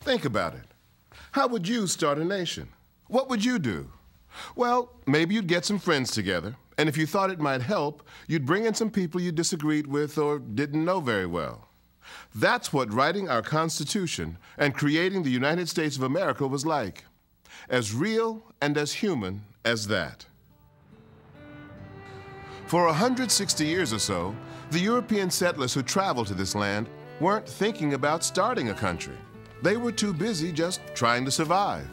Think about it. How would you start a nation? What would you do? Well, maybe you'd get some friends together, and if you thought it might help, you'd bring in some people you disagreed with or didn't know very well. That's what writing our Constitution and creating the United States of America was like. As real and as human as that. For 160 years or so, the European settlers who traveled to this land weren't thinking about starting a country. They were too busy just trying to survive.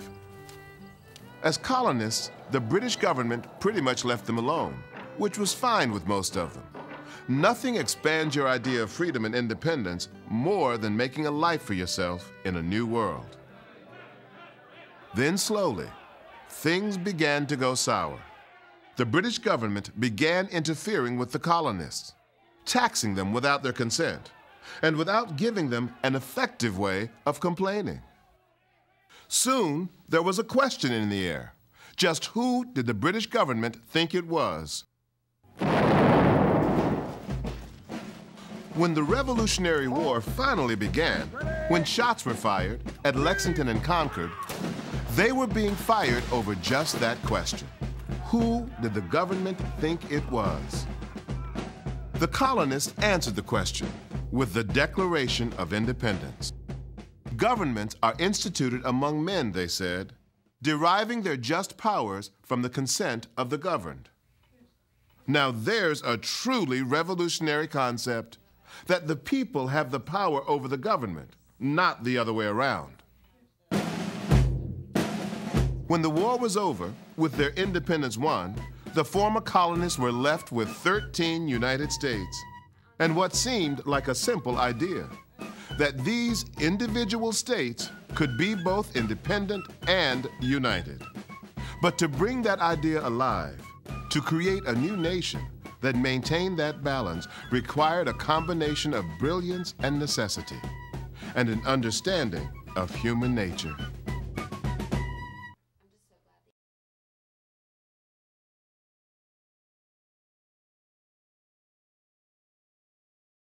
As colonists, the British government pretty much left them alone, which was fine with most of them. Nothing expands your idea of freedom and independence more than making a life for yourself in a new world. Then slowly, things began to go sour. The British government began interfering with the colonists, taxing them without their consent, and without giving them an effective way of complaining. Soon, there was a question in the air. Just who did the British government think it was? When the Revolutionary War finally began, when shots were fired at Lexington and Concord, they were being fired over just that question. Who did the government think it was? The colonists answered the question with the Declaration of Independence. Governments are instituted among men, they said, deriving their just powers from the consent of the governed. Now there's a truly revolutionary concept, that the people have the power over the government, not the other way around. When the war was over, with their independence won, the former colonists were left with 13 United States, and what seemed like a simple idea, that these individual states could be both independent and united. But to bring that idea alive, to create a new nation that maintained that balance, required a combination of brilliance and necessity, and an understanding of human nature.